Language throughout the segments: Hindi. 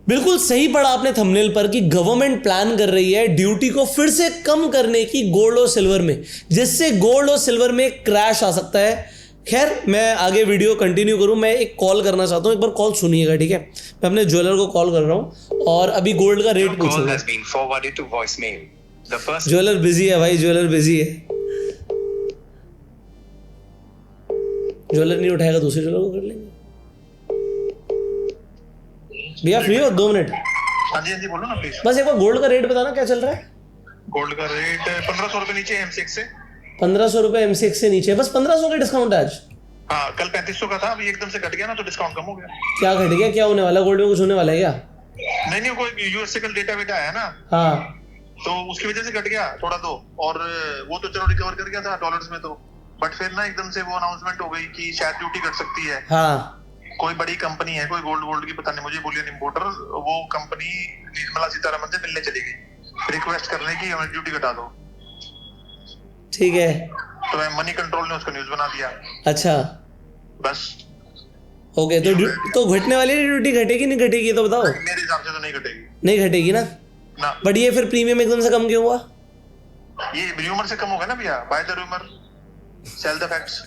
बिल्कुल सही पढ़ा आपने थंबनेल पर कि गवर्नमेंट प्लान कर रही है ड्यूटी को फिर से कम करने की गोल्ड और सिल्वर में, जिससे गोल्ड और सिल्वर में क्रैश आ सकता है। खैर, मैं आगे वीडियो कंटिन्यू करूं, मैं एक कॉल करना चाहता हूं, एक बार कॉल सुनिएगा, ठीक है। मैं अपने ज्वेलर को कॉल कर रहा हूं और अभी गोल्ड का रेट पूछूंगा। ज्वेलर बिजी है भाई, ज्वेलर बिजी है, ज्वेलर नहीं उठाएगा, दूसरे ज्वेलर को कर लेंगे। भैया फ्री हो 2 मिनट? हाँ जी बोलो ना प्लीज। बस एक बार गोल्ड का रेट बताना क्या चल रहा है। गोल्ड का रेट 1500 रुपए नीचे MCX से। 1500 रुपए MCX से नीचे, बस 1500 का डिस्काउंट है आज। हाँ, कल 3500 का था, अभी एकदम से घट गया ना तो डिस्काउंट कम हो गया। क्या घट गया, क्या होने वाला, गोल्ड में कुछ होने वाला है क्या? नहीं, कोई यूएस से कल डेटा वेटा आया ना, हाँ, तो उसकी वजह से घट गया थोड़ा तो, और वो तो चलो रिकवर कर गया था डॉलर्स में तो, बट फिर ना एकदम से वो अनाउंसमेंट हो गई कि शायद ड्यूटी घट सकती है। हाँ, कोई बड़ी कंपनी है, कोई गोल्ड की, पता नहीं मुझे, बुलियन इंपोर्टर, वो कंपनी निर्मला सीतारमण से मिलने चली गई रिक्वेस्ट करने की हमें ड्यूटी घटा दो। ठीक है, तो मनी कंट्रोल ने उसका न्यूज बना दिया। अच्छा, बस ओके। तो घटने वाली ड्यूटी घटेगी नहीं घटेगी तो बताओ। मेरे हिसाब से तो नहीं घटेगी। नहीं घटेगी ना? बट ये फिर प्रीमियम एकदम से कम क्यों हुआ? ये रूमर से कम होगा ना भैया, by the rumour cell the facts.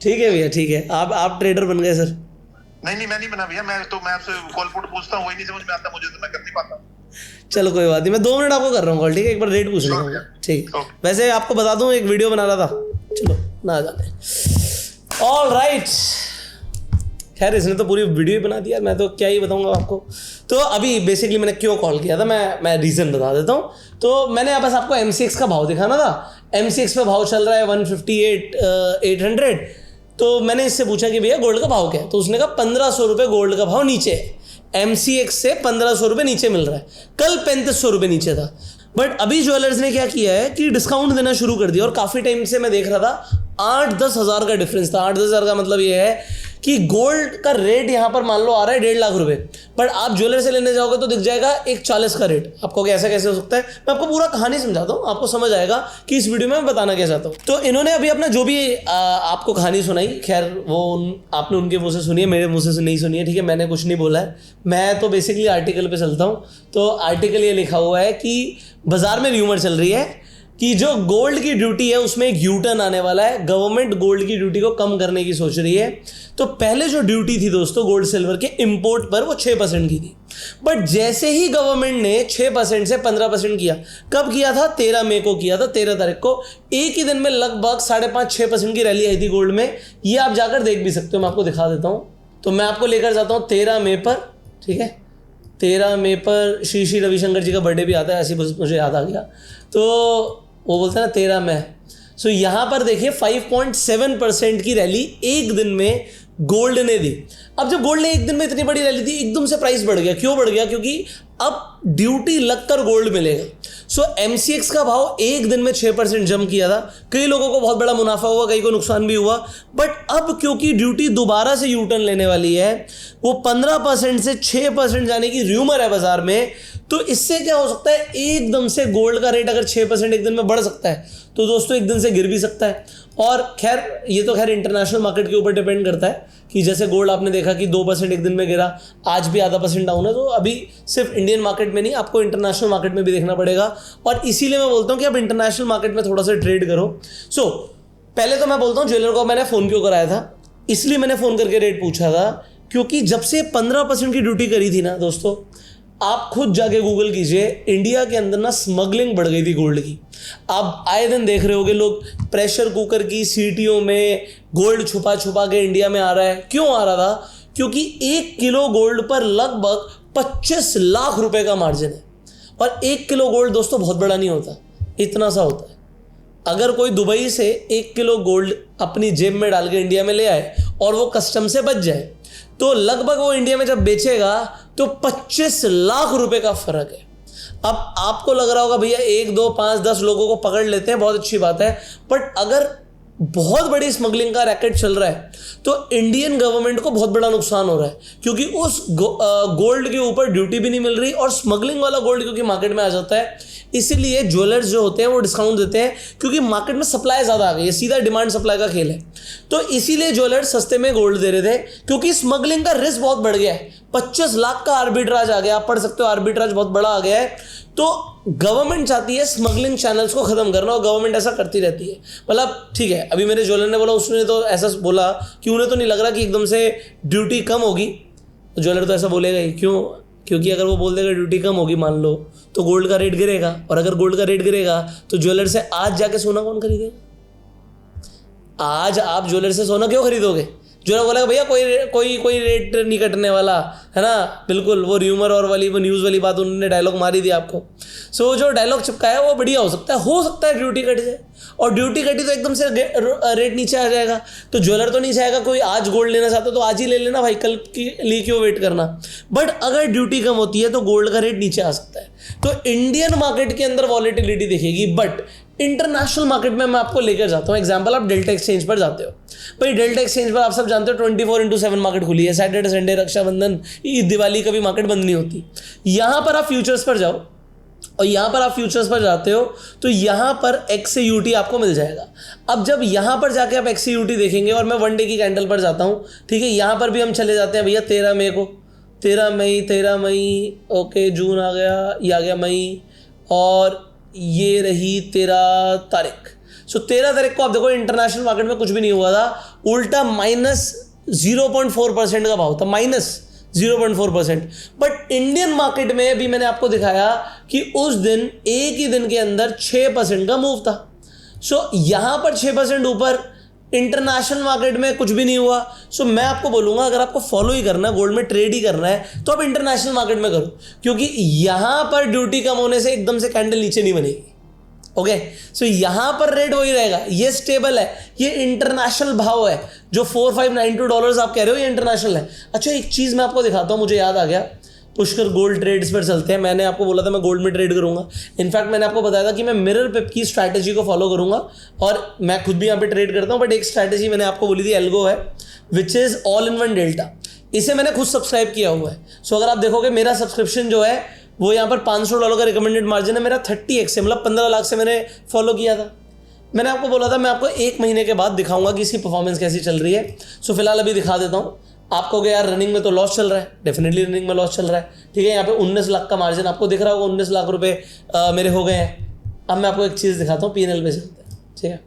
ठीक है भैया, ठीक है, आप ट्रेडर बन गए सर। नहीं, मैं नहीं बना भैया, मैं आपसे कॉल पुट पूछता हूँ, वही नहीं समझ में आता मुझे, तो मैं कर नहीं पाता। चलो कोई बात नहीं, मैं 2 मिनट आपको कर रहा हूँ कॉल, ठीक है, एक बार रेट पूछ रहा हूँ, ठीक है। वैसे आपको बता दूं, एक वीडियो बना रहा था, चलो ना जाते। ऑल राइट, खैर इसने तो पूरी वीडियो ही बना दिया, मैं तो क्या ही बताऊंगा आपको। तो अभी बेसिकली मैंने क्यों कॉल किया था, मैं रीज़न बता देता हूँ। तो मैंने बस आपको MCX का भाव दिखाना था। MCX पे भाव चल रहा है 158,800। तो मैंने इससे पूछा कि भैया गोल्ड का भाव क्या है, तो उसने कहा 1500 रुपये गोल्ड का भाव नीचे है। MCX से 1500 रुपये नीचे मिल रहा है, कल 3500 रुपये नीचे था। बट अभी ज्वेलर्स ने क्या किया है कि डिस्काउंट देना शुरू कर दिया, और काफ़ी टाइम से मैं देख रहा था 8-10 हज़ार का डिफरेंस था। 8-10 हज़ार का मतलब ये है कि गोल्ड का रेट यहाँ पर मान लो आ रहा है 1.5 लाख रुपए, बट आप ज्वेलर से लेने जाओगे तो दिख जाएगा 1.40 का रेट। आपको ऐसा कैसे हो सकता है, मैं आपको पूरा कहानी समझाता हूँ, आपको समझ आएगा कि इस वीडियो में मैं बताना क्या चाहता हूँ। तो इन्होंने अभी अपना जो भी आपको कहानी सुनाई, खैर वो आपने उनके मुँह से सुनी है, मेरे मुँह से नहीं सुनी है, ठीक है, मैंने कुछ नहीं बोला है, मैं तो बेसिकली आर्टिकल पर चलता हूँ। तो आर्टिकल ये लिखा हुआ है कि बाजार में र्यूमर चल रही है कि जो गोल्ड की ड्यूटी है उसमें एक U-टर्न आने वाला है, गवर्नमेंट गोल्ड की ड्यूटी को कम करने की सोच रही है। तो पहले जो ड्यूटी थी दोस्तों गोल्ड सिल्वर के इंपोर्ट पर, वो 6% की थी, बट जैसे ही गवर्नमेंट ने 6% से 15% किया, कब किया था, 13 मई को किया था, 13 तारीख को, एक ही दिन में लगभग 5.5-6% की रैली आई थी गोल्ड में। ये आप जाकर देख भी सकते हो, मैं आपको दिखा देता हूँ। तो मैं आपको लेकर जाता हूँ 13 मई पर, ठीक है, 13 मई पर श्री रविशंकर जी का बर्थडे भी आता है, ऐसी मुझे याद आ गया। तो वो बोलते हैं ना 13 मई। सो यहाँ पर देखिए 5.7% की रैली एक दिन में गोल्ड ने दी। अब जब गोल्ड ने एक दिन में इतनी बड़ी रैली दी, एकदम से प्राइस बढ़ गया। क्यों बढ़ गया? क्योंकि अब ड्यूटी लगकर गोल्ड मिलेगा। सो MCX का भाव एक दिन में 6% जंप किया था। कई लोगों को बहुत बड़ा मुनाफा हुआ, कई को नुकसान भी हुआ। बट अब क्योंकि ड्यूटी दोबारा से U-टर्न लेने वाली है, वो 15% से 6% जाने की र्यूमर है बाजार में, तो इससे क्या हो सकता है, एकदम से गोल्ड का रेट अगर 6% एक दिन में बढ़ सकता है, तो दोस्तों एक दिन से गिर भी सकता है। और खैर ये तो खैर इंटरनेशनल मार्केट के ऊपर डिपेंड करता है कि जैसे गोल्ड आपने देखा कि 2% एक दिन में गिरा, आज भी आधा % डाउन है। तो अभी सिर्फ इंडियन मार्केट में नहीं, आपको इंटरनेशनल मार्केट में भी देखना पड़ेगा। और इसीलिए मैं बोलता हूँ कि आप इंटरनेशनल मार्केट में थोड़ा सा ट्रेड करो। सो पहले तो मैं बोलता हूँ ज्वेलर को मैंने फ़ोन क्यों कराया था, इसलिए मैंने फ़ोन करके रेट पूछा था क्योंकि जब से 15% की ड्यूटी करी थी ना दोस्तों, आप खुद जाके गूगल कीजिए, इंडिया के अंदर ना स्मगलिंग बढ़ गई थी गोल्ड की। आप आए दिन देख रहे होगे लोग प्रेशर कुकर की सीटियों में गोल्ड छुपा छुपा के इंडिया में आ रहा है। क्यों आ रहा था? क्योंकि 1 किलो गोल्ड पर लगभग 25 लाख रुपए का मार्जिन है। और 1 किलो गोल्ड दोस्तों बहुत बड़ा नहीं होता, इतना सा होता है। अगर कोई दुबई से 1 किलो गोल्ड अपनी जेब में डाल के इंडिया में ले आए और वो कस्टम से बच जाए, तो लगभग वो इंडिया में जब बेचेगा तो 25 लाख रुपए का फर्क है। अब आपको लग रहा होगा भैया 1, 2, 5, 10 लोगों को पकड़ लेते हैं, बहुत अच्छी बात है, बट अगर बहुत बड़ी स्मगलिंग का रैकेट चल रहा है तो इंडियन गवर्नमेंट को बहुत बड़ा नुकसान हो रहा है, क्योंकि उस गोल्ड के ऊपर ड्यूटी भी नहीं मिल रही और स्मगलिंग वाला गोल्ड क्योंकि मार्केट में आ जाता है, इसीलिए ज्वेलर्स जो होते हैं वो डिस्काउंट देते हैं, क्योंकि मार्केट में सप्लाई ज़्यादा आ गई है, सीधा डिमांड सप्लाई का खेल है। तो इसीलिए ज्वेलर्स सस्ते में गोल्ड दे रहे थे, क्योंकि स्मगलिंग का रिस्क बहुत बढ़ गया है। 25 लाख का आर्बिट्राज आ गया, आप पढ़ सकते हो, आर्बिट्राज बहुत बड़ा आ गया है। तो गवर्नमेंट चाहती है स्मगलिंग चैनल्स को खत्म करना, और गवर्नमेंट ऐसा करती रहती है। मतलब ठीक है, अभी मेरे ज्वेलर ने बोला, उसने तो ऐसा बोला कि उन्हें तो नहीं लग रहा कि एकदम से ड्यूटी कम होगी। ज्वेलर तो ऐसा बोलेगा ही, क्यों? क्योंकि अगर वो बोल देगा ड्यूटी कम होगी मान लो, तो गोल्ड का रेट गिरेगा, और अगर गोल्ड का रेट गिरेगा तो ज्वेलर से आज जाके सोना कौन खरीदेगा? आज आप ज्वेलर से सोना क्यों खरीदोगे? ज्वेलर बोलेगा भैया कोई रेट नहीं कटने वाला है ना, बिल्कुल वो र्यूमर और वाली वो न्यूज़ वाली बात उन्होंने डायलॉग मारी दी आपको। सो जो डायलॉग चिपकाया वो बढ़िया हो सकता है ड्यूटी कट जाए, और ड्यूटी कटी तो एकदम से रेट नीचे आ जाएगा। तो ज्वेलर तो नहीं चाहेगा कोई आज गोल्ड लेना चाहता तो आज ही ले लेना भाई, कल के लिए क्यों वेट करना। बट अगर ड्यूटी कम होती है तो गोल्ड का रेट नीचे आ सकता है। तो इंडियन मार्केट के अंदर वॉलेटिलिटी दिखेगी, बट इंटरनेशनल मार्केट में मैं आपको लेकर जाता हूँ। एग्जांपल, आप डेल्टा एक्सचेंज पर जाते हो भाई, डेल्टा एक्सचेंज पर आप सब जानते हो 24/7 मार्केट खुली है। सैटरडे संडे, रक्षाबंधन, ईद, दिवाली कभी मार्केट बंद नहीं होती। यहाँ पर आप फ्यूचर्स पर जाओ, और यहाँ पर आप फ्यूचर्स पर जाते हो तो यहाँ पर XCUT आपको मिल जाएगा। अब जब यहाँ पर जाके आप XCUT देखेंगे, और मैं 1 डे की कैंडल पर जाता हूँ, ठीक है, यहाँ पर भी हम चले जाते हैं भैया 13 मई को, 13 मई, ओके, जून आ गया, ये आ गया मई, और ये रही 13 तारीख। सो 13 तारीख को आप देखो इंटरनेशनल मार्केट में कुछ भी नहीं हुआ था, उल्टा -0.4% का भाव था, -0.4%। बट इंडियन मार्केट में अभी मैंने आपको दिखाया कि उस दिन एक ही दिन के अंदर 6% का मूव था। सो यहाँ पर 6% ऊपर, इंटरनेशनल मार्केट में कुछ भी नहीं हुआ। सो मैं आपको बोलूँगा, अगर आपको फॉलो ही करना है, गोल्ड में ट्रेड ही करना है, तो आप इंटरनेशनल मार्केट में करो, क्योंकि यहाँ पर ड्यूटी कम होने से एकदम से कैंडल नीचे नहीं बनेगी। ओके, सो यहाँ पर रेट वही रहेगा, ये स्टेबल है, ये इंटरनेशनल भाव है। जो $4592 आप कह रहे हो, ये इंटरनेशनल है। अच्छा, एक चीज़ मैं आपको दिखाता हूँ, मुझे याद आ गया। पुष्कर गोल्ड ट्रेड्स पर चलते हैं। मैंने आपको बोला था मैं गोल्ड में ट्रेड करूंगा। इनफैक्ट मैंने आपको बताया था कि मैं मिरर पिप की स्ट्रैटेजी को फॉलो करूंगा, और मैं खुद भी यहाँ पे ट्रेड करता हूँ। बट एक स्ट्रैटेजी मैंने आपको बोली थी, एल्गो है, which is all in one delta. इसे मैंने खुद सब्सक्राइब किया हुआ है। सो अगर आप देखोगे मेरा सब्सक्रिप्शन जो है वो यहाँ पर $500 का रिकमेंडेड मार्जिन है, मेरा 30x से, मतलब 15 लाख से मैंने फॉलो किया था। मैंने आपको बोला था मैं आपको 1 महीने के बाद दिखाऊंगा कि इसकी परफॉर्मेंस कैसी चल रही है। सो फिलहाल अभी दिखा देता हूँ। आप कहोगे यार रनिंग में तो लॉस चल रहा है, डेफिनेटली रनिंग में लॉस चल रहा है, ठीक है। यहाँ पे 19 लाख का मार्जिन आपको दिख रहा होगा, 19 लाख रुपए मेरे हो गए हैं। अब मैं आपको एक चीज़ दिखाता हूँ, PNL पे चलते हैं, ठीक है।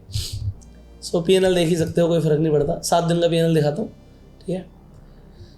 सो PNL देख ही सकते हो, कोई फर्क नहीं पड़ता। 7 दिन का PNL दिखाता हूँ, ठीक है।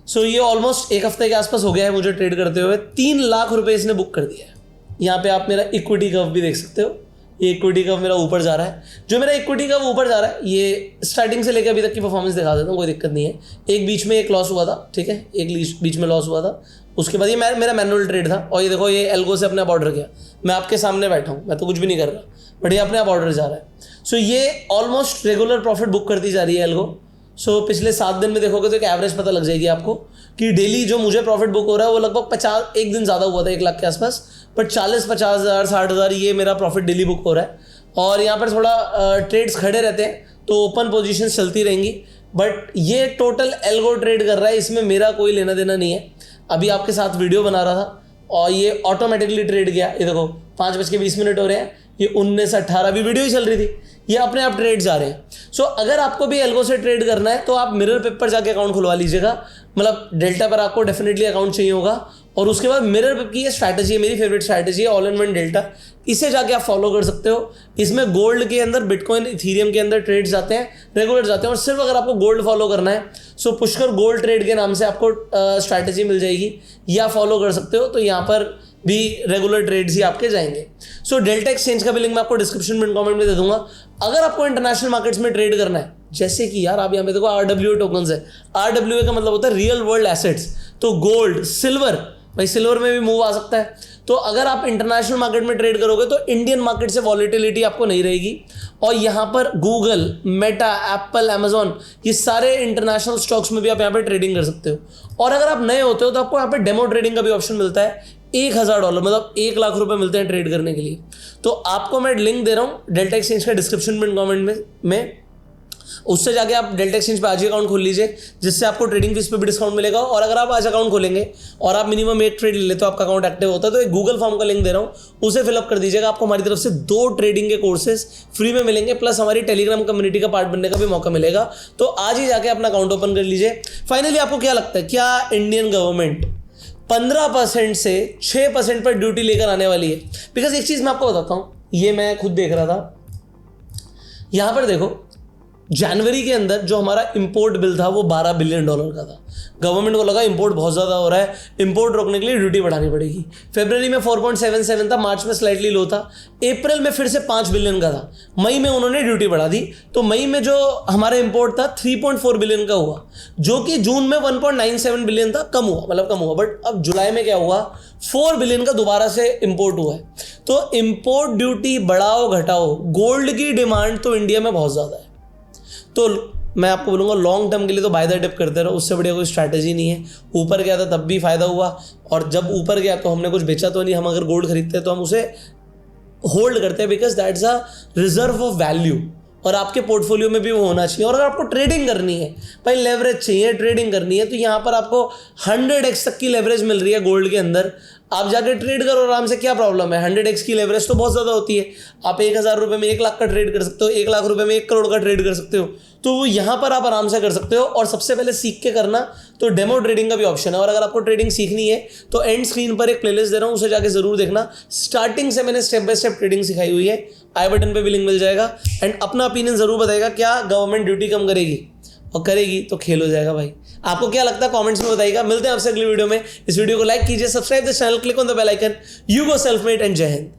सो ये ऑलमोस्ट 1 हफ्ते के आसपास हो गया है मुझे ट्रेड करते हुए। 3 लाख रुपए इसने बुक कर दिया है। यहाँ पे आप मेरा इक्विटी कर्व भी देख सकते हो, ये इक्विटी कर्व मेरा ऊपर जा रहा है। जो मेरा इक्विटी कर्व ऊपर जा रहा है, ये स्टार्टिंग से लेकर अभी तक की परफॉर्मेंस दिखा देता हूँ, कोई दिक्कत नहीं है। एक बीच में एक लॉस हुआ था, ठीक है, एक बीच में लॉस हुआ था। उसके बाद ये मेरा मैनुअल ट्रेड था, और ये देखो ये एल्गो से अपने आप ऑर्डर किया। मैं आपके सामने बैठा हूँ, मैं तो कुछ भी नहीं कर रहा, बट ये अपने आप ऑर्डर जा रहा है। सो ये ऑलमोस्ट रेगुलर प्रॉफिट बुक करती जा रही है एल्गो। सो पिछले 7 दिन में देखोगे तो एक एवरेज पता लग जाएगी आपको कि डेली जो मुझे प्रॉफिट बुक हो रहा है वो लगभग 50, एक दिन ज़्यादा हुआ था 1 लाख के आसपास, बट 40-50 हज़ार 60 हज़ार ये मेरा प्रॉफिट डेली बुक हो रहा है। और यहाँ पर थोड़ा ट्रेड्स खड़े रहते हैं तो ओपन पोजीशन चलती रहेंगी, बट ये टोटल एल्गो ट्रेड कर रहा है, इसमें मेरा कोई लेना देना नहीं है। अभी आपके साथ वीडियो बना रहा था और ये ऑटोमेटिकली ट्रेड गया। ये देखो 5:20 हो रहे हैं, ये 19:18 अभी वीडियो ही चल रही थी, ये अपने आप ट्रेड जा रहे हैं। सो अगर आपको भी एल्गो से ट्रेड करना है तो आप मिरर पिप पर जाके अकाउंट खुलवा लीजिएगा। मतलब डेल्टा पर आपको डेफिनेटली अकाउंट चाहिए होगा, और उसके बाद मिरर पिप की ये स्ट्रैटेजी है, मेरी फेवरेट स्ट्रैटेजी है, ऑल इन वन डेल्टा। इसे जाके आप फॉलो कर सकते हो। इसमें गोल्ड के अंदर, बिटकॉइन, इथीरियम के अंदर ट्रेड्स जाते हैं, रेगुलर जाते हैं। और सिर्फ अगर आपको गोल्ड फॉलो करना है, सो पुष्कर गोल्ड ट्रेड के नाम से आपको स्ट्रैटेजी मिल जाएगी, या फॉलो कर सकते हो। तो यहाँ पर भी रेगुलर ट्रेड्स ही आपके जाएंगे। सो डेल्टा एक्सचेंज का भी लिंक मैं आपको डिस्क्रिप्शन में, कमेंट में दे दूंगा। अगर आपको इंटरनेशनल मार्केट्स में ट्रेड करना है, जैसे कि यार आप यहाँ पे देखो RWA टोकन्स है। RWA का मतलब होता है रियल वर्ल्ड एसेट्स। तो गोल्ड, सिल्वर, भाई सिल्वर में भी मूव आ सकता है। तो अगर आप इंटरनेशनल मार्केट में ट्रेड करोगे तो इंडियन मार्केट से वॉलेटिलिटी आपको नहीं रहेगी। और यहाँ पर गूगल, मेटा, एप्पल, अमेजॉन, ये सारे इंटरनेशनल स्टॉक्स में भी आप यहाँ पे ट्रेडिंग कर सकते हो। और अगर आप नए होते हो तो आपको यहाँ पे डेमो ट्रेडिंग का भी ऑप्शन मिलता है। $1000 मतलब 1 लाख रुपए मिलते हैं ट्रेड करने के लिए। तो आपको मैं लिंक दे रहा हूँ डेल्टा एक्सचेंज का डिस्क्रिप्शन में, कमेंट में। उससे जाके आप डेल्टा एक्सचेंज पे आज ही अकाउंट खोल लीजिए, जिससे आपको ट्रेडिंग फीस पे भी डिस्काउंट मिलेगा। और अगर आप आज अकाउंट खोलेंगे और आप मिनिमम 1 ट्रेड ले लेते हो, आपका अकाउंट एक्टिव होता है, तो एक गूगल फॉर्म का लिंक दे रहा हूँ, उसे फिलअप कर दीजिएगा। आपको हमारी तरफ से 2 ट्रेडिंग के कोर्सेज फ्री में मिलेंगे, प्लस हमारी टेलीग्राम कम्युनिटी का पार्ट बनने का भी मौका मिलेगा। तो आज ही जाके अपना अकाउंट ओपन कर लीजिए। फाइनली आपको क्या लगता है, क्या इंडियन गवर्नमेंट 15% से 6% पर ड्यूटी लेकर आने वाली है? बिकॉज एक चीज़ मैं आपको बताता हूँ, ये मैं खुद देख रहा था, यहाँ पर देखो जनवरी के अंदर जो हमारा इंपोर्ट बिल था वो $12 बिलियन का था। गवर्नमेंट को लगा इंपोर्ट बहुत ज़्यादा हो रहा है, इंपोर्ट रोकने के लिए ड्यूटी बढ़ानी पड़ेगी। फरवरी में 4.77 था, मार्च में स्लाइटली लो था, अप्रैल में फिर से 5 बिलियन का था, मई में उन्होंने ड्यूटी बढ़ा दी। तो मई में जो हमारा इंपोर्ट था 3.4 बिलियन का हुआ, जो कि जून में 1.97 बिलियन था, कम हुआ, मतलब कम हुआ। बट अब जुलाई में क्या हुआ, 4 बिलियन का दोबारा से इंपोर्ट हुआ है। तो इंपोर्ट ड्यूटी बढ़ाओ घटाओ, गोल्ड की डिमांड तो इंडिया में बहुत ज़्यादा है। तो मैं आपको बोलूँगा लॉन्ग टर्म के लिए तो बाय द डिप करते रहो, उससे बढ़िया कोई स्ट्रैटेजी नहीं है। ऊपर गया था तब भी फायदा हुआ, और जब ऊपर गया तो हमने कुछ बेचा तो नहीं। हम अगर गोल्ड खरीदते हैं तो हम उसे होल्ड करते हैं, because that's a reserve of value, और आपके पोर्टफोलियो में भी वो होना चाहिए। और अगर आपको ट्रेडिंग करनी है भाई, लेवरेज चाहिए, ट्रेडिंग करनी है, तो यहाँ पर आपको 100x तक की लेवरेज मिल रही है गोल्ड के अंदर। आप जाके ट्रेड करो आराम से, क्या प्रॉब्लम है? 100x की लेवरेज तो बहुत ज़्यादा होती है। आप 1000 रुपये में 1 लाख का ट्रेड कर सकते हो, 1 लाख रुपये में 1 करोड़ का ट्रेड कर सकते हो। तो यहाँ पर आप आराम से कर सकते हो। और सबसे पहले सीख के करना तो डेमो ट्रेडिंग का भी ऑप्शन है। और अगर आपको ट्रेडिंग सीखनी है तो एंड स्क्रीन पर एक प्लेलिस्ट दे रहा हूँ, उसे जाके जरूर देखना। स्टार्टिंग से मैंने स्टेप बाय स्टेप ट्रेडिंग सिखाई हुई है, आई बटन पे भी लिंक मिल जाएगा। एंड अपना ओपिनियन जरूर बताएगा, क्या गवर्नमेंट ड्यूटी कम करेगी? और करेगी तो खेल हो जाएगा भाई। आपको क्या लगता है कमेंट्स में बताइएगा। मिलते हैं आपसे अगली वीडियो में। इस वीडियो को लाइक कीजिए, subscribe the channel, click on the bell icon. You go self made एंड जय हिंद।